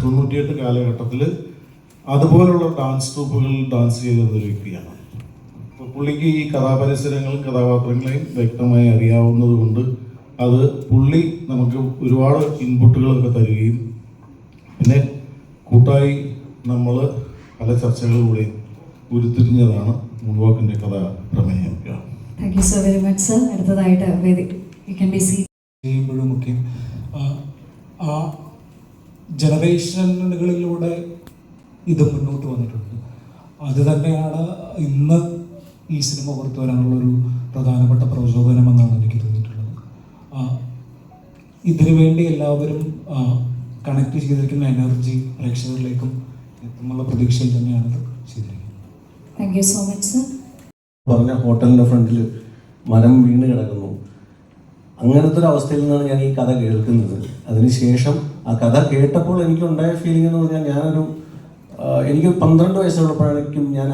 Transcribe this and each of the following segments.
98 കാലഘട്ടത്തിൽ അതുപോലുള്ള dance ട്രൂപ്പുകളിൽ dance ചെയ്തിരുന്ന ഒരു വ്യക്തിയാണ്. അപ്പോൾ പുള്ളിക്ക് ഈ കഥാപരിസരങ്ങളും കഥാപാത്രങ്ങളെയും വ്യക്തമായി അറിയാവുന്നത് കൊണ്ട് അത് പുള്ളി നമുക്ക് ഒരുപാട് ഇൻപുട്ടുകളൊക്കെ തരികയും പിന്നെ കൂട്ടായി നമ്മൾ പല ചർച്ചകളിലൂടെ ഉരുത്തിരിഞ്ഞതാണ് മൂൺവാക്കിൻ്റെ കഥ പ്രമേയം. Thank you so very much sir. അടുത്തതായിട്ട് ചെയ്യുമ്പോഴുമൊക്കെ ആ ജനറേഷനുകളിലൂടെ ഇത് മുന്നോട്ട് വന്നിട്ടുണ്ട്. അത് തന്നെയാണ് ഇന്ന് ഈ സിനിമ പുറത്തു വരാനുള്ളൊരു പ്രധാനപ്പെട്ട പ്രചോദനമെന്നാണ് എനിക്ക് തോന്നിയിട്ടുള്ളത്. ഇതിനു വേണ്ടി എല്ലാവരും കണക്ട് ചെയ്തിരിക്കുന്ന എനർജി പ്രേക്ഷകരിലേക്കും എത്തുന്നുള്ള പ്രതീക്ഷയിൽ തന്നെയാണ് ഇത് ചെയ്തിരിക്കുന്നത്. Thank you so much sir. പറഞ്ഞ ഹോട്ടലിൻ്റെ ഫ്രണ്ടിൽ മരം വീണ് കിടക്കുന്നു, അങ്ങനത്തെ ഒരു അവസ്ഥയിൽ നിന്നാണ് ഞാൻ ഈ കഥ കേൾക്കുന്നത്. അതിനുശേഷം ആ കഥ കേട്ടപ്പോൾ എനിക്കുണ്ടായ ഫീലിംഗ് എന്ന് പറഞ്ഞാൽ എനിക്ക് 12 വയസ്സുള്ളപ്പോഴായിരിക്കും ഞാൻ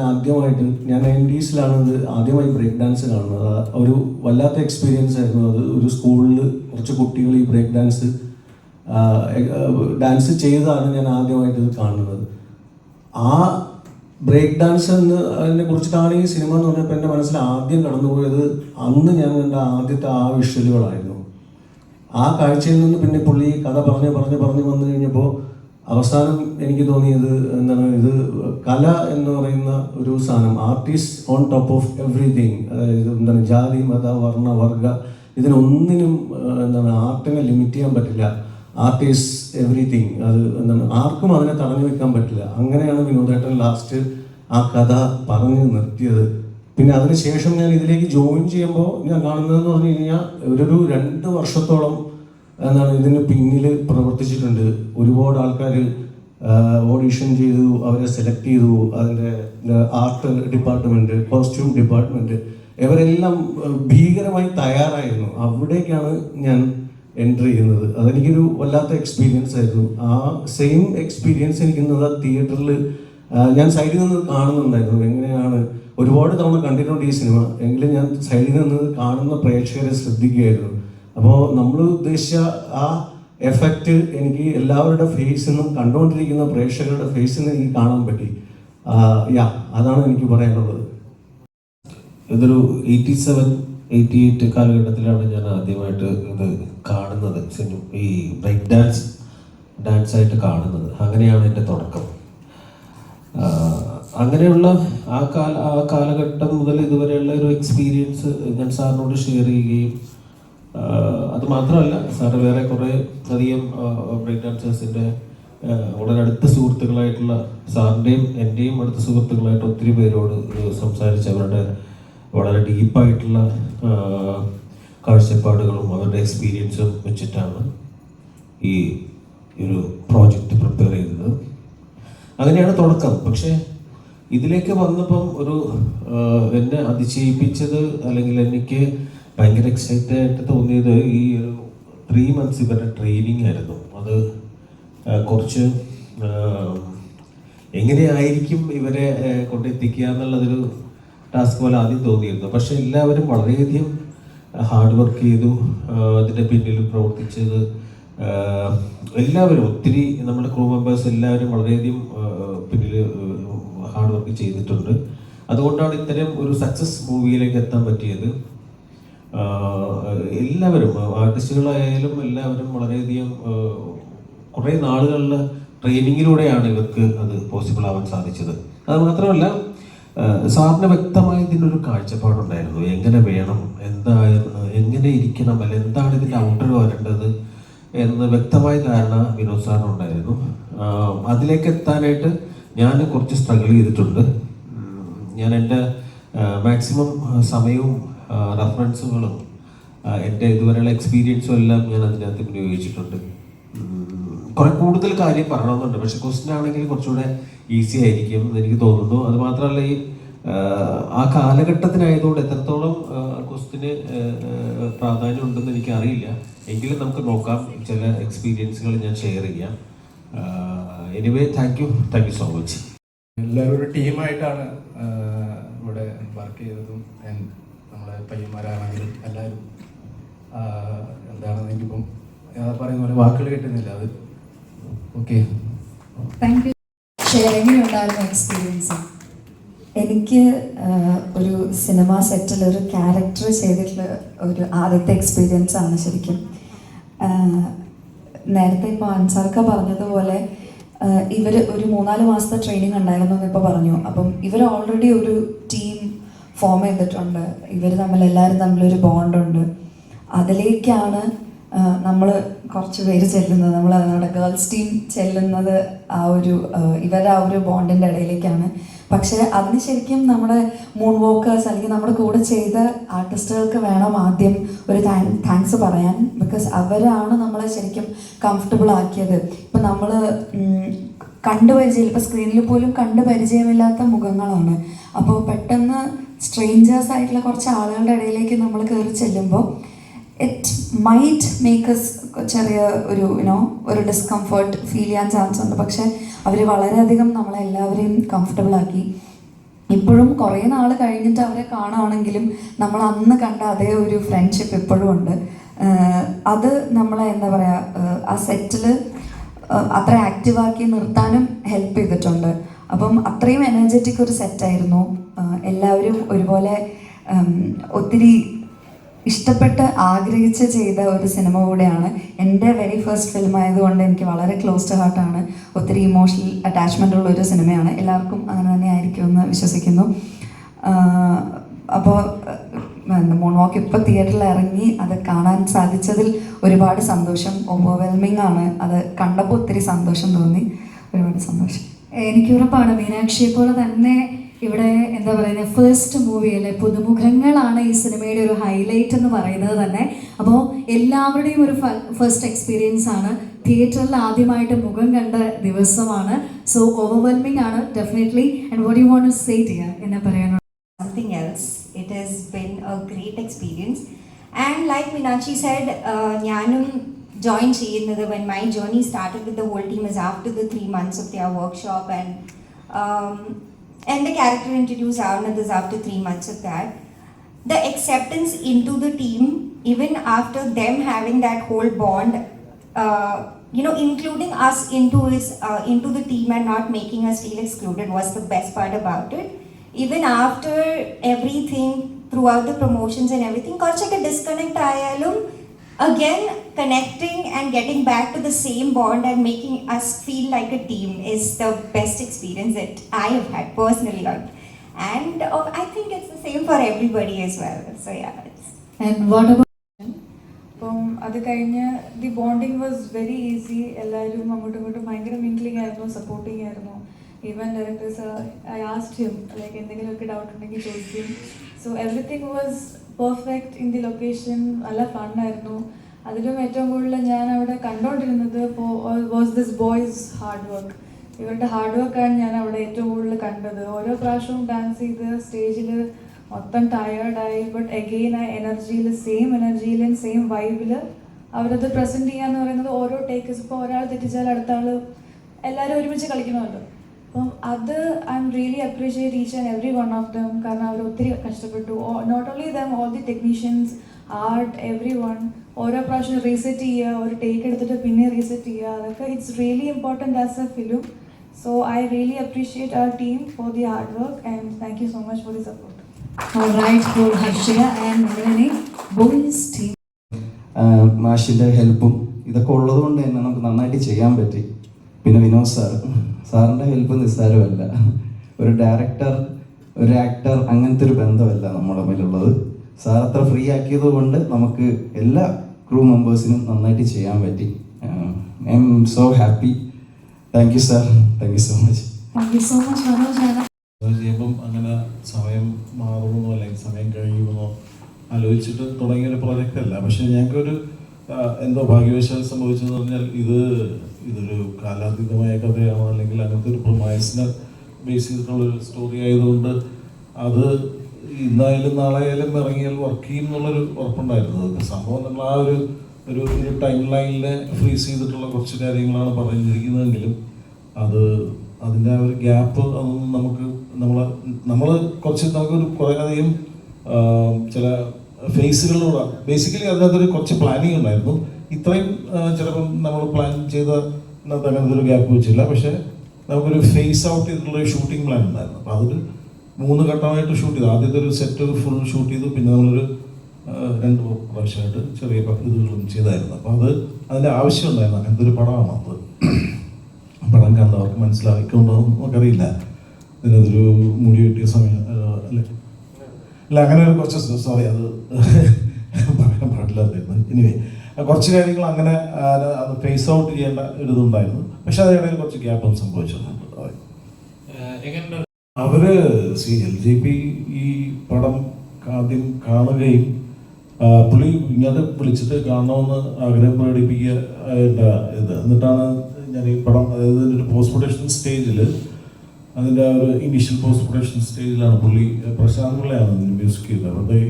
90s ഇത് ആദ്യമായി ബ്രേക്ക് ഡാൻസ് കാണുന്നത്. ഒരു വല്ലാത്ത എക്സ്പീരിയൻസ് ആയിരുന്നു അത്. ഒരു സ്കൂളിൽ കുറച്ച് കുട്ടികൾ ഈ ബ്രേക്ക് ഡാൻസ് ചെയ്താണ് ഞാൻ ആദ്യമായിട്ട് ഇത് കാണുന്നത്. ആ ബ്രേക്ക് ഡാൻസ് അതിനെ കുറിച്ചിട്ടാണ് ഈ സിനിമ എന്ന് പറഞ്ഞപ്പോൾ എൻ്റെ മനസ്സിൽ ആദ്യം കടന്നുപോയത് അന്ന് ഞാൻ കണ്ട ആദ്യത്തെ ആ വിഷ്വലുകളായിരുന്നു. ആ കാഴ്ചയിൽ നിന്ന് പിന്നെ പുള്ളി കഥ പറഞ്ഞ് വന്നു കഴിഞ്ഞപ്പോൾ അവസാനം എനിക്ക് തോന്നിയത് ഇത് കല എന്ന് പറയുന്ന ഒരു സാധനം, artist on top of everything. അതായത് ജാതി, മത, വർണ്ണ, വർഗ ഇതിനൊന്നിനും ആർട്ടിനെ ലിമിറ്റ് ചെയ്യാൻ പറ്റില്ല. Artist everything. അത് ആർക്കും അതിനെ തടഞ്ഞു വെക്കാൻ പറ്റില്ല. അങ്ങനെയാണ് വിനോദേട്ടൻ ലാസ്റ്റ് ആ കഥ പറഞ്ഞു നിർത്തിയത്. പിന്നെ അതിനുശേഷം ഞാൻ ഇതിലേക്ക് ജോയിൻ ചെയ്യുമ്പോൾ ഞാൻ കാണുന്നതെന്ന് പറഞ്ഞു കഴിഞ്ഞാൽ ഒരു 2 വർഷത്തോളം ഇതിന് പിന്നിൽ പ്രവർത്തിച്ചിട്ടുണ്ട്. ഒരുപാട് ആൾക്കാർ ഓഡിഷൻ ചെയ്തു, അവരെ സെലക്ട് ചെയ്തു. അതിൻ്റെ ആർട്ട് ഡിപ്പാർട്ട്മെൻറ്റ്, കോസ്റ്റ്യൂം ഡിപ്പാർട്ട്മെൻറ്റ് ഇവരെല്ലാം ഭീകരമായി തയ്യാറായിരുന്നു. അവിടേക്കാണ് ഞാൻ എൻട്രി ചെയ്യുന്നത്. അതെനിക്കൊരു വല്ലാത്ത എക്സ്പീരിയൻസ് ആയിരുന്നു. ആ സെയിം എക്സ്പീരിയൻസ് എനിക്കുന്നത് തിയേറ്ററിൽ ഞാൻ സൈഡിൽ നിന്ന് കാണുന്നുണ്ടായിരുന്നു. എങ്ങനെയാണ് ഒരുപാട് തവണ കണ്ടിട്ടുണ്ട് ഈ സിനിമ, എങ്കിലും ഞാൻ സൈഡിൽ നിന്ന് കാണുന്ന പ്രേക്ഷകരെ ശ്രദ്ധിക്കുകയായിരുന്നു. അപ്പോൾ നമ്മൾ ഉദ്ദേശിച്ച ആ എഫക്റ്റ് എനിക്ക് എല്ലാവരുടെ ഫേസിൽ നിന്നും കണ്ടുകൊണ്ടിരിക്കുന്ന പ്രേക്ഷകരുടെ ഫേസിൽ നിന്ന് എനിക്ക് കാണാൻ പറ്റി. അതാണ് എനിക്ക് പറയാനുള്ളത്. ഇതൊരു 87-88 കാലഘട്ടത്തിലാണ് ഞാൻ ആദ്യമായിട്ട് ഇത് കാണുന്നത്, ഈ ബ്രേക്ക് ഡാൻസായിട്ട് കാണുന്നത്. അങ്ങനെയാണ് എൻ്റെ തുടക്കം. അങ്ങനെയുള്ള ആ കാലഘട്ടം മുതൽ ഇതുവരെയുള്ള ഒരു എക്സ്പീരിയൻസ് ഞാൻ സാറിനോട് ഷെയർ ചെയ്യുകയും അത് മാത്രമല്ല, സാറ് വേറെ കുറേ അധികം ബ്രേക്ക് ഡാൻസേഴ്സിൻ്റെ വളരെ അടുത്ത സുഹൃത്തുക്കളായിട്ടുള്ള സാറിൻ്റെയും എൻ്റെയും അടുത്ത സുഹൃത്തുക്കളായിട്ട് ഒത്തിരി പേരോട് സംസാരിച്ച് അവരുടെ വളരെ ഡീപ്പായിട്ടുള്ള കാഴ്ചപ്പാടുകളും അവരുടെ എക്സ്പീരിയൻസും വെച്ചിട്ടാണ് ഈ ഒരു പ്രോജക്റ്റ് പ്രിപ്പയർ ചെയ്തത്. അങ്ങനെയാണ് തുടക്കം. പക്ഷേ ഇതിലേക്ക് വന്നപ്പം എന്നെ അതിശയിപ്പിച്ചത്, അല്ലെങ്കിൽ എനിക്ക് ഭയങ്കര എക്സൈറ്റഡ് ആയിട്ട് തോന്നിയത് ഈ ഒരു 3 months ഇവരുടെ ട്രെയിനിങ് ആയിരുന്നു. അത് കുറച്ച് എങ്ങനെയായിരിക്കും ഇവരെ കൊണ്ടെത്തിക്കുക എന്നുള്ളതൊരു ടാസ്ക് പോലെ ആദ്യം തോന്നിയിരുന്നു. പക്ഷെ എല്ലാവരും വളരെയധികം ഹാർഡ് വർക്ക് ചെയ്തു. അതിൻ്റെ പിന്നിൽ പ്രവർത്തിച്ചത് എല്ലാവരും, ഒത്തിരി നമ്മുടെ ക്രൂ മെമ്പേഴ്സ് എല്ലാവരും വളരെയധികം പിന്നിൽ ഹാർഡ് വർക്ക് ചെയ്തിട്ടുണ്ട്. അതുകൊണ്ടാണ് ഇത്തരം ഒരു സക്സസ് മൂവിയിലേക്ക് എത്താൻ പറ്റിയത്. എല്ലാവരും ആർട്ടിസ്റ്റുകളായാലും എല്ലാവരും വളരെയധികം കുറേ നാളുകളിലെ ട്രെയിനിങ്ങിലൂടെയാണ് ഇവർക്ക് അത് പോസിബിൾ ആവാൻ സാധിച്ചത്. അത് മാത്രമല്ല, സാറിന് വ്യക്തമായി ഇതിനൊരു കാഴ്ചപ്പാടുണ്ടായിരുന്നു. എങ്ങനെ വേണം, എങ്ങനെ ഇരിക്കണം, അല്ല എന്താണ് ഇതിൻ്റെ ഔട്ടർ വരേണ്ടത് എന്ന് വ്യക്തമായ ധാരണ വിനോദ് സാറിനുണ്ടായിരുന്നു. അതിലേക്ക് എത്താനായിട്ട് ഞാൻ കുറച്ച് സ്ട്രഗിൾ ചെയ്തിട്ടുണ്ട്. ഞാൻ എൻ്റെ മാക്സിമം സമയവും റെഫറൻസുകളും എൻ്റെ ഇതുവരെയുള്ള എക്സ്പീരിയൻസും എല്ലാം ഞാൻ അതിനകത്ത് വിനിയോഗിച്ചിട്ടുണ്ട്. കുറെ കൂടുതൽ കാര്യം പറയണമെന്നുണ്ട്, പക്ഷെ ക്വസ്റ്റ്യൻ ആണെങ്കിൽ കുറച്ചുകൂടെ ഈസി ആയിരിക്കും എന്ന് എനിക്ക് തോന്നുന്നു. അത് മാത്രമല്ല, ഈ ആ കാലഘട്ടത്തിനായതുകൊണ്ട് എത്രത്തോളം ക്വസ്റ്റ്യന് പ്രാധാന്യം ഉണ്ടെന്ന് എനിക്കറിയില്ല. എങ്കിലും നമുക്ക് നോക്കാം. ചില എക്സ്പീരിയൻസുകൾ ഞാൻ ഷെയർ ചെയ്യാം. Anyway, thank you so much. എല്ലാവരും ഒരു ടീമായിട്ടാണ് ഇവിടെ വർക്ക് ചെയ്തതും. നമ്മളെ പയ്യന്മാരാണെങ്കിലും എല്ലാവരും എന്താണെന്ന് എനിക്കിപ്പം പറയുന്ന പോലെ വാക്കുകൾ കിട്ടുന്നില്ല. അത് ഓക്കെ. Thank you. ഷെയർ എങ്ങനെയുണ്ടായിരുന്നു എക്സ്പീരിയൻസ്? എനിക്ക് ഒരു സിനിമ സെറ്റിൽ ഒരു ക്യാരക്ടർ ചെയ്തിട്ടുള്ള ഒരു ആദ്യത്തെ എക്സ്പീരിയൻസ് ആണ് ശരിക്കും. നേരത്തെ ഇപ്പോൾ അൻസാർക്ക പറഞ്ഞതുപോലെ ഇവർ ഒരു 3-4 മാസത്തെ ട്രെയിനിങ് ഉണ്ടായിരുന്നു എന്ന് ഇപ്പോൾ പറഞ്ഞു. അപ്പം ഇവർ ഓൾറെഡി ഒരു ടീം ഫോം ചെയ്തിട്ടുണ്ട്, ഇവർ എല്ലാവരും തമ്മിലൊരു ബോണ്ടുണ്ട്. അതിലേക്കാണ് നമ്മൾ കുറച്ച് പേര് ചെല്ലുന്നത്, നമ്മൾ നമ്മുടെ ഗേൾസ് ടീം ചെല്ലുന്നത് ആ ഒരു ഇവരുടെ ആ ഒരു ബോണ്ടിൻ്റെ ഇടയിലേക്കാണ്. പക്ഷേ അതിന് ശരിക്കും നമ്മുടെ മൂൺ വോക്കേഴ്സ് അല്ലെങ്കിൽ നമ്മുടെ കൂടെ ചെയ്ത ആർട്ടിസ്റ്റുകൾക്ക് വേണം ആദ്യം ഒരു താങ്ക്സ് പറയാൻ. ബിക്കോസ് അവരാണ് നമ്മളെ ശരിക്കും കംഫർട്ടബിൾ ആക്കിയത്. ഇപ്പം നമ്മൾ കണ്ടുപരിചയം, ഇപ്പോൾ സ്ക്രീനിൽ പോലും കണ്ടു പരിചയമില്ലാത്ത മുഖങ്ങളാണ്. അപ്പോൾ പെട്ടെന്ന് സ്ട്രേഞ്ചേഴ്സ് ആയിട്ടുള്ള കുറച്ച് ആളുകളുടെ ഇടയിലേക്ക് നമ്മൾ കയറി ചെല്ലുമ്പോൾ ഇറ്റ് മൈറ്റ് മേക്കസ് ചെറിയ ഒരു ഡിസ്കംഫർട്ട് ഫീൽ ചെയ്യാൻ ചാൻസ് ഉണ്ട്. പക്ഷെ അവർ വളരെയധികം നമ്മളെല്ലാവരെയും കംഫർട്ടബിൾ ആക്കി. ഇപ്പോഴും കുറേ നാൾ കഴിഞ്ഞിട്ട് അവരെ കാണുകയാണെങ്കിലും നമ്മൾ അന്ന് കണ്ട അതേ ഒരു ഫ്രണ്ട്ഷിപ്പ് ഇപ്പോഴും ഉണ്ട്. അത് നമ്മളെ എന്താ പറയുക, ആ സെറ്റിൽ അത്ര ആക്റ്റീവാക്കി നിർത്താനും ഹെൽപ്പ് ചെയ്തിട്ടുണ്ട്. അപ്പം അത്രയും എനർജറ്റിക് ഒരു സെറ്റായിരുന്നു. എല്ലാവരും ഒരുപോലെ ഒത്തിരി ഇഷ്ടപ്പെട്ട് ആഗ്രഹിച്ച് ചെയ്ത ഒരു സിനിമ കൂടെയാണ്. എൻ്റെ വെരി ഫസ്റ്റ് ഫിലിം ആയതുകൊണ്ട് എനിക്ക് വളരെ ക്ലോസ് ടു ഹാർട്ടാണ്. ഒത്തിരി ഇമോഷണൽ അറ്റാച്ച്മെൻ്റ് ഉള്ള ഒരു സിനിമയാണ്. എല്ലാവർക്കും അങ്ങനെ തന്നെ ആയിരിക്കുമെന്ന് വിശ്വസിക്കുന്നു. അപ്പോൾ മൂൺ വാക്ക് ഇപ്പോൾ തിയേറ്ററിൽ ഇറങ്ങി അത് കാണാൻ സാധിച്ചതിൽ ഒരുപാട് സന്തോഷം. ഓവർവെൽമിംഗ് ആണ്. അത് കണ്ടപ്പോൾ ഒത്തിരി സന്തോഷം തോന്നി. ഒരുപാട് സന്തോഷം. എനിക്ക് ഉറപ്പാണ് മീനാക്ഷിയെ പോലെ തന്നെ ഇവിടെ എന്താ പറയുന്നത്, ഫസ്റ്റ് മൂവിയിലെ പുതുമുഖങ്ങളാണ് ഈ സിനിമയുടെ ഒരു ഹൈലൈറ്റ് എന്ന് പറയുന്നത് തന്നെ. അപ്പോൾ എല്ലാവരുടെയും ഒരു ഫസ്റ്റ് എക്സ്പീരിയൻസ് ആണ്. തിയേറ്ററിൽ ആദ്യമായിട്ട് മുഖം കണ്ട ദിവസമാണ്. സോ ഓവർവെൽമിംഗ് ആണ് definitely. And what you want to say dear എന്നാ പറയാനുള്ളത്? Something else. It has been a great experience. And like Meenakshi said, Nyanum joined Cheyyunnathu when my journey started with the whole team is after the 3 months of their workshop, and the character introduced Arnab is after 3 months of that. The acceptance into the team, even after them having that whole bond, including us into the team and not making us feel excluded was the best part about it. Even after everything, throughout the promotions and everything, korchake disconnect ayalum, again connecting and getting back to the same bond and making us feel like a team is the best experience that I have had personally. And I think it's the same for everybody as well. So yeah. And what about അപ്പം അത് കഴിഞ്ഞ് the bonding was very easy. എല്ലാവരും അങ്ങോട്ടും ഇങ്ങോട്ടും ഭയങ്കര mingling ആയിരുന്നു, supporting ആയിരുന്നു. Even directors I asked him like എന്തെങ്കിലുമൊക്കെ ഡൗട്ട് ഉണ്ടെങ്കിൽ ചോദിക്കും. So everything was perfect in the location. നല്ല ഫണ്ണായിരുന്നു. അതിലും ഏറ്റവും കൂടുതൽ ഞാൻ അവിടെ കണ്ടുകൊണ്ടിരുന്നത് was this boys hard work. ഇവരുടെ ഹാർഡ് വർക്കാണ് ഞാൻ അവിടെ ഏറ്റവും കൂടുതൽ കണ്ടത്. ഓരോ പ്രാവശ്യവും ഡാൻസ് ചെയ്ത് സ്റ്റേജിൽ മൊത്തം ടയേർഡായി, ബട്ട് അഗെയിൻ ആ എനർജിയിൽ സെയിം വൈബിൽ അവരത് പ്രസൻറ്റ് ചെയ്യാന്ന് പറയുന്നത് ഓരോ ടേക്കേഴ്സ്. ഇപ്പോൾ ഒരാൾ തെറ്റിച്ചാൽ അടുത്ത ആൾ എല്ലാവരും ഒരുമിച്ച് കളിക്കണമല്ലോ. അപ്പം അത് I am really appreciate each and every one of them. കാരണം അവർ ഒത്തിരി കഷ്ടപ്പെട്ടു. Not only them, all the technicians, art, every one. ഓരോ പ്രാവശ്യം റീസെറ്റ് ചെയ്യുക, ഒരു ടേക്ക് എടുത്തിട്ട് പിന്നെ റീസെറ്റ് ചെയ്യുക, അതൊക്കെ it's really important as a film. So I really appreciate our team for the hard work and thank you so much for the support. all right for Harshika and Nalini, boys team. മാഷിൻ്റെ ഹെൽപ്പും ഇതൊക്കെ ഉള്ളത് കൊണ്ട് തന്നെ നമുക്ക് നന്നായിട്ട് ചെയ്യാൻ പറ്റി. പിന്നെ വിനോദ് സാറിൻ്റെ ഹെൽപ്പ് നിസ്സാരമല്ല. ഒരു ഡയറക്ടർ, ഒരു ആക്ടർ, അങ്ങനത്തെ ഒരു ബന്ധമല്ല നമ്മുടെ തമ്മിലുള്ളത്. സാർ അത്ര ഫ്രീ ആക്കിയത് കൊണ്ട് നമുക്ക് എല്ലാ ക്രൂ മെമ്പേഴ്സിനും നന്നായിട്ട് ചെയ്യാൻ പറ്റി. I M so happy. Thank you sir, thank you so much. Thank you so much Manoj. ചെയ്യുമ്പം അങ്ങനെ സമയം മാറുമെന്നോ അല്ലെങ്കിൽ സമയം കഴിയുമെന്നോ ആലോചിച്ചിട്ട് തുടങ്ങിയൊരു പ്രോജക്റ്റ് അല്ല. പക്ഷേ ഞങ്ങൾക്കൊരു എന്തോ ഭാഗ്യവശാൽ സംഭവിച്ചതെന്ന് പറഞ്ഞാൽ ഇതൊരു കാലാതീതമായ കഥയാണോ അല്ലെങ്കിൽ അങ്ങനത്തെ ഒരു പ്രൊമൈസിനെ ബേസ് ചെയ്തിട്ടുള്ളൊരു സ്റ്റോറി ആയതുകൊണ്ട് അത് ഇന്നായാലും നാളെയായാലും ഇറങ്ങിയാൽ വർക്ക് ചെയ്യും എന്നുള്ളൊരു ഉറപ്പുണ്ടായിരുന്നു. അത് സംഭവം നമ്മൾ ആ ഒരു ടൈം ലൈനിനെ ഫ്രീസ് ചെയ്തിട്ടുള്ള കുറച്ച് കാര്യങ്ങളാണ് പറഞ്ഞിരിക്കുന്നതെങ്കിലും അതിൻ്റെ ആ ഒരു ഗ്യാപ്പ് അതൊന്നും നമ്മൾ നമുക്കൊരു കുറേയധികം ചില ഫേസുകളിലൂടെ ബേസിക്കലി അതിനകത്തൊരു കുറച്ച് പ്ലാനിങ് ഉണ്ടായിരുന്നു. ഇത്രയും ചിലപ്പം നമ്മൾ പ്ലാൻ ചെയ്ത ഇതിനകത്ത് അങ്ങനത്തെ ഒരു ഗ്യാപ്പ് വെച്ചില്ല. പക്ഷേ നമുക്കൊരു ഫേസ് ഔട്ട് ചെയ്തിട്ടുള്ള ഷൂട്ടിംഗ് പ്ലാൻ ഉണ്ടായിരുന്നു. അപ്പോൾ അതൊരു 3 ഘട്ടമായിട്ട് ഷൂട്ട് ചെയ്തു. ആദ്യത്തെ ഒരു സെറ്റ് ഫുൾ ഷൂട്ട് ചെയ്തു, പിന്നെ നമ്മളൊരു 2 പ്രാവശ്യമായിട്ട് ചെറിയ ഇതുകളും ചെയ്തായിരുന്നു. അപ്പോൾ അതിൻ്റെ ആവശ്യം ഉണ്ടായിരുന്നു. അങ്ങനത്തെ ഒരു പടമാണ് അത്. പടം കണ്ടവർക്ക് മനസ്സിലാക്കിക്കൊണ്ടോ നമുക്കറിയില്ല. ഇതിനകത്തൊരു മുടി വെട്ടിയ സമയം അല്ലേ, അല്ല അങ്ങനെ ഒരു കുറച്ച് സോറി അത് പറയാൻ പാടില്ലായിരുന്നു. എനിവേ കുറച്ച് കാര്യങ്ങൾ അങ്ങനെ അത് ഫേസ് ഔട്ട് ചെയ്യേണ്ട ഒരു ഇതുണ്ടായിരുന്നു. പക്ഷെ അതിനിടയിൽ കുറച്ച് ഗ്യാപ്പും സംഭവിച്ചിട്ടുണ്ട്. അവര് LJP ഈ പടം ആദ്യം കാണുകയും പുള്ളി ഇങ്ങോട്ട് വിളിച്ചിട്ട് കാണണമെന്ന് ആഗ്രഹം പ്രകടിപ്പിക്കുക ഇത്. എന്നിട്ടാണ് ഞാൻ ഈ പടം, അതായത് ഒരു പോസ്റ്റ് പ്രൊഡക്ഷൻ സ്റ്റേജിൽ, അതിൻ്റെ ഒരു ഇനീഷ്യൽ പോസ്റ്റ് പ്രൊഡക്ഷൻ സ്റ്റേജിലാണ് പുള്ളി, പ്രശാന്ത് പിള്ളയാണ് അതിന് മ്യൂസിക് ചെയ്തത്. അപ്പോൾ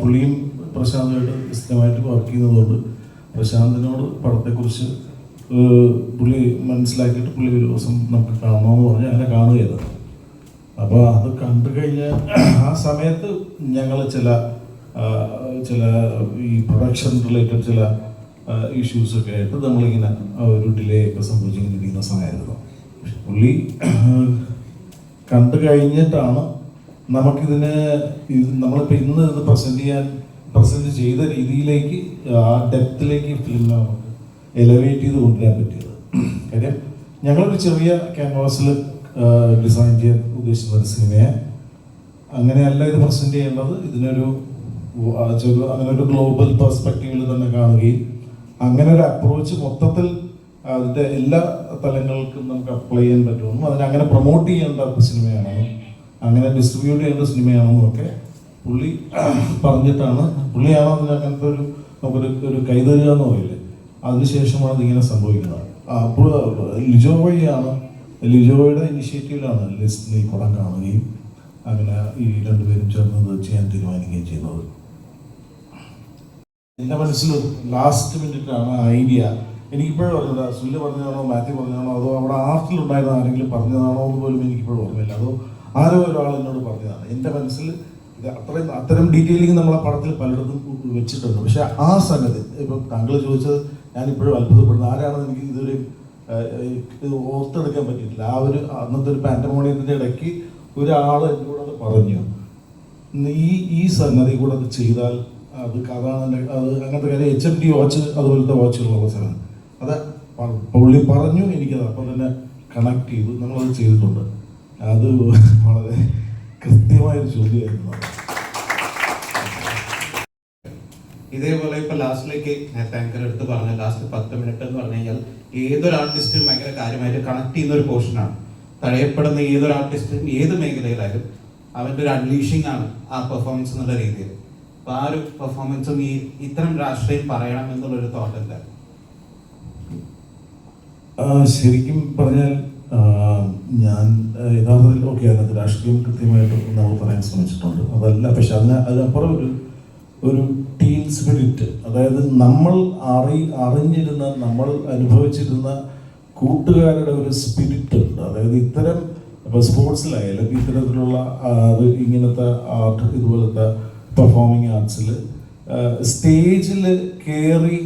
പുള്ളിയും പ്രശാന്തുമായിട്ട് സ്ഥിരമായിട്ട് വർക്ക് ചെയ്യുന്നതുകൊണ്ട് പ്രശാന്തിനോട് പടത്തെക്കുറിച്ച് പുള്ളി മനസ്സിലാക്കിയിട്ട് പുള്ളി ഒരു ദിവസം നമുക്ക് കാണണമെന്ന് പറഞ്ഞ് അങ്ങനെ കാണുകയത്. അപ്പോൾ അത് കണ്ടു കഴിഞ്ഞ് ആ സമയത്ത് ഞങ്ങൾ ചില ഈ പ്രൊഡക്ഷൻ റിലേറ്റഡ് ചില ഇഷ്യൂസൊക്കെ ആയിട്ട് നമ്മളിങ്ങനെ ഒരു ഡിലേ ഒക്കെ സംഭവിച്ചിങ്ങനെ ഇരിക്കുന്ന സമയമായിരുന്നു. പുള്ളി കണ്ടു കഴിഞ്ഞിട്ടാണ് നമുക്കിതിന് നമ്മളിപ്പോൾ ഇന്ന് ഇത് പ്രസൻറ്റ് ചെയ്ത രീതിയിലേക്ക്, ആ ഡെപ്തിലേക്ക് ഫിലിമിനെ നമുക്ക് എലവേറ്റ് ചെയ്ത് കൊണ്ടുവരാൻ പറ്റിയത്. കാര്യം ഞങ്ങളൊരു ചെറിയ ക്യാൻവാസിൽ ഡിസൈൻ ചെയ്യാൻ ഉദ്ദേശിക്കുന്ന ഒരു സിനിമയെ അങ്ങനെയല്ല ഇത് പ്രസൻറ്റ് ചെയ്യേണ്ടത്. ഇതിനൊരു അങ്ങനെ ഒരു ഗ്ലോബൽ പെർസ്പെക്റ്റീവിൽ തന്നെ കാണുകയും അങ്ങനെ ഒരു അപ്രോച്ച് മൊത്തത്തിൽ അതിൻ്റെ എല്ലാ തലങ്ങൾക്കും നമുക്ക് അപ്ലൈ ചെയ്യാൻ പറ്റുമെന്നും അതിനങ്ങനെ പ്രൊമോട്ട് ചെയ്യേണ്ട സിനിമയാണെന്നും അങ്ങനെ ഡിസ്ട്രിബ്യൂട്ട് ചെയ്യേണ്ട സിനിമയാണെന്നും ഒക്കെ പുള്ളി പറഞ്ഞിട്ടാണ്, പുള്ളിയാണോ അതിന് അങ്ങനത്തെ നമുക്കൊരു കൈതരുക എന്ന് പറയില്ലേ, അതിനുശേഷമാണ് ഇതിങ്ങനെ സംഭവിക്കുന്നത്. അപ്പോൾ ലിജോയുടെ ഇനിഷ്യേറ്റീവിലാണ് ലിസ്റ്റിന് ഈ പടം കാണുകയും അങ്ങനെ ഈ 2 പേരും ചേർന്നത് ചെയ്യാൻ തീരുമാനിക്കുകയും ചെയ്യുന്നത്. എൻ്റെ മനസ്സിൽ ലാസ്റ്റ് മിനിറ്റാണ് ഐഡിയ. എനിക്കിപ്പോഴും ഓർമ്മയില്ല, സുല്ല് പറഞ്ഞതാണോ മാത്യു പറഞ്ഞതാണോ അതോ അവിടെ ആർട്ടിലുണ്ടായിരുന്ന ആരെങ്കിലും പറഞ്ഞതാണോ എന്ന് പോലും എനിക്കിപ്പോഴും ഓർമ്മയില്ല. അതോ ആരോ ഒരാൾ എന്നോട് പറഞ്ഞതാണ്. എൻ്റെ മനസ്സിൽ ഇത് അത്തരം ഡീറ്റെയിലിംഗ് നമ്മളെ പടത്തിൽ പലയിടത്തും വെച്ചിട്ടുണ്ട്. പക്ഷെ ആ സംഗതി ഇപ്പം താങ്കൾ ചോദിച്ചത് ഞാനിപ്പോഴും അത്ഭുതപ്പെടുന്നു. ആരാണെന്ന് എനിക്ക് ഇതൊരു ഓർത്തെടുക്കാൻ പറ്റിയിട്ടില്ല. അന്നത്തെ ഒരു പാൻഡമോണിയത്തിൻ്റെ ഇടയ്ക്ക് ഒരാൾ എന്നോട് പറഞ്ഞു, ഈ സംഗതി കൂടെ അത് ചെയ്താൽ അതാണ് അത് അങ്ങനത്തെ കാര്യം. HMD വാച്ച് അതുപോലത്തെ വാച്ചുകളുള്ള സാധനം അത് പുള്ളി പറഞ്ഞു. എനിക്കത് അപ്പം തന്നെ കണക്ട് ചെയ്തു. നമ്മളത് ചെയ്തിട്ടുണ്ട്. അത് വളരെ കൃത്യമായൊരു ചോദ്യമായിരുന്നു. ഇതേപോലെ ഇപ്പൊ ലാസ്റ്റിലേക്ക് താങ്കർ എടുത്ത് പറഞ്ഞ ലാസ്റ്റ് 10 മിനിറ്റ് എന്ന് പറഞ്ഞു കഴിഞ്ഞാൽ ഏതൊരു ആർട്ടിസ്റ്റും ഭയങ്കര കാര്യമായിട്ട് കണക്ട് ചെയ്യുന്ന ഒരു പോർഷനാണ്. തടയപ്പെടുന്ന ഏതൊരു ആർട്ടിസ്റ്റും ഏത് മേഖലയിലായാലും അവൻ്റെ ഒരു അൺലീഷിംഗ് ആണ് ആ പെർഫോമൻസ് എന്നുള്ള രീതിയിൽ. അപ്പൊ ആ ഒരു പെർഫോമൻസും ഇത്തരം രാഷ്ട്രീയം പറയണം എന്നുള്ളൊരു തോട്ട് എന്തായിരുന്നു? ശരിക്കും പറഞ്ഞാൽ ഞാൻ യഥാർത്ഥത്തിൽ അതിനകത്ത് രാഷ്ട്രീയം കൃത്യമായിട്ട് നമ്മൾ പറയാൻ ശ്രമിച്ചിട്ടുണ്ട്. അതല്ല, പക്ഷെ അതിനപ്പുറം ഒരു ടീം സ്പിരിറ്റ്, അതായത് നമ്മൾ അറിഞ്ഞിരുന്ന, നമ്മൾ അനുഭവിച്ചിരുന്ന കൂട്ടുകാരുടെ ഒരു സ്പിരിറ്റ് ഉണ്ട്. അതായത് ഇത്തരം ഇപ്പോൾ സ്പോർട്സിലായാലും ഇത്തരത്തിലുള്ള ഇങ്ങനത്തെ ആർട്ട്, ഇതുപോലത്തെ പെർഫോമിങ് ആർട്സിൽ സ്റ്റേജിൽ കയറി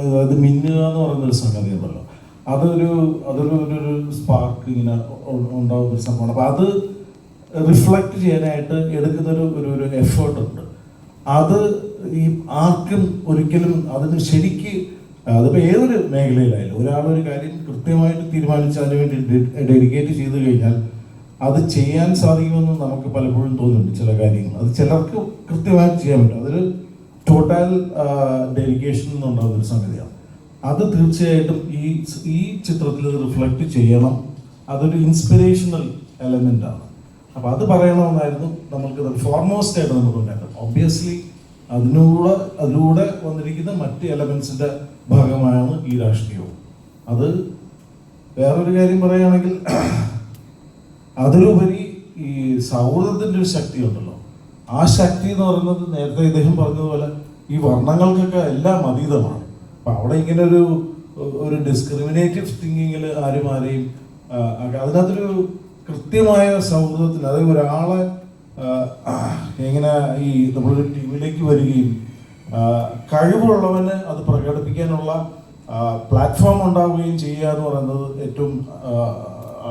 അതായത് മിന്നുക എന്ന് പറയുന്നൊരു സംഗതി ഉണ്ടല്ലോ, അതൊരു സ്പാർക്ക് ഇങ്ങനെ ഉണ്ടാകുന്ന ഒരു സംഭവമാണ്. അപ്പോൾ അത് റിഫ്ലക്റ്റ് ചെയ്യാനായിട്ട് എടുക്കുന്നൊരു എഫേർട്ട് ഉണ്ട്. അത് ഈ ആർക്കും ഒരിക്കലും അതിന് ശരിക്ക്, അതിപ്പോൾ ഏതൊരു മേഖലയിലായാലും ഒരാളൊരു കാര്യം കൃത്യമായിട്ട് തീരുമാനിച്ച് അതിന് വേണ്ടി ഡെഡിക്കേറ്റ് ചെയ്ത് കഴിഞ്ഞാൽ അത് ചെയ്യാൻ സാധിക്കുമെന്ന് നമുക്ക് പലപ്പോഴും തോന്നുന്നുണ്ട്. ചില കാര്യങ്ങൾ അത് ചിലർക്ക് കൃത്യമായിട്ട് ചെയ്യാൻ പറ്റും. അതൊരു ടോട്ടൽ ഡെഡിക്കേഷൻ എന്നുണ്ടാകുന്നൊരു സംഗതിയാണ്. അത് തീർച്ചയായിട്ടും ഈ ചിത്രത്തിൽ റിഫ്ലക്റ്റ് ചെയ്യണം. അതൊരു ഇൻസ്പിറേഷണൽ എലമെൻ്റാണ്. അപ്പോൾ അത് പറയണമെന്നായിരുന്നു നമ്മൾക്ക് ഫോർമോസ്റ്റ് ആയിട്ട് നമുക്ക് ഉണ്ടാക്കുന്നത്. ഒബ്വിയസ്ലി അതിലൂടെ വന്നിരിക്കുന്ന മറ്റ് എലമെൻസിൻ്റെ ഭാഗമാണ് ഈ രാഷ്ട്രീയവും. അത് വേറൊരു കാര്യം പറയുകയാണെങ്കിൽ അതിലുപരി ഈ സൗഹൃദത്തിൻ്റെ ഒരു ശക്തി ഉണ്ടല്ലോ, ആ ശക്തി എന്ന് പറയുന്നത് നേരത്തെ ഇദ്ദേഹം പറഞ്ഞതുപോലെ ഈ വർണ്ണങ്ങൾക്കൊക്കെ എല്ലാം അതീതമാണ്. അപ്പം അവിടെ ഇങ്ങനെ ഒരു ഡിസ്ക്രിമിനേറ്റീവ് തിങ്കിങ്ങിൽ ആരെയും അതിനകത്തൊരു കൃത്യമായ സൗഹൃദത്തിന്, അതായത് ഒരാളെ എങ്ങനെ ഈ നമ്മളൊരു ടീമിലേക്ക് വരികയും കഴിവുള്ളവന് അത് പ്രകടിപ്പിക്കാനുള്ള പ്ലാറ്റ്ഫോം ഉണ്ടാവുകയും ചെയ്യുക എന്ന് പറയുന്നത് ഏറ്റവും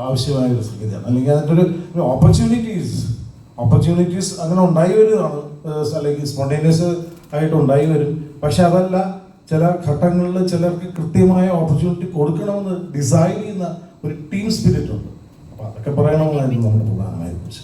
ആവശ്യമായ ഒരു സംഗതിയാണ്. അല്ലെങ്കിൽ അതിൻ്റെ ഒരു ഓപ്പർച്യൂണിറ്റീസ് അങ്ങനെ ഉണ്ടായി വരുന്നതാണ്, അല്ലെങ്കിൽ സ്പോണ്ടേനിയസ് ആയിട്ട് ഉണ്ടായി വരും. പക്ഷെ അതല്ല, ചില ഘട്ടങ്ങളിൽ ചിലർക്ക് കൃത്യമായ ഓപ്പർച്യൂണിറ്റി കൊടുക്കണമെന്ന് ഡിസൈൻ ചെയ്യുന്ന ഒരു ടീം സ്പിരിറ്റ് ഉണ്ട്. അപ്പോൾ അതൊക്കെ പറയണമെന്നായിരുന്നു നമ്മുടെ പ്രധാനമായ കുറിച്ച്.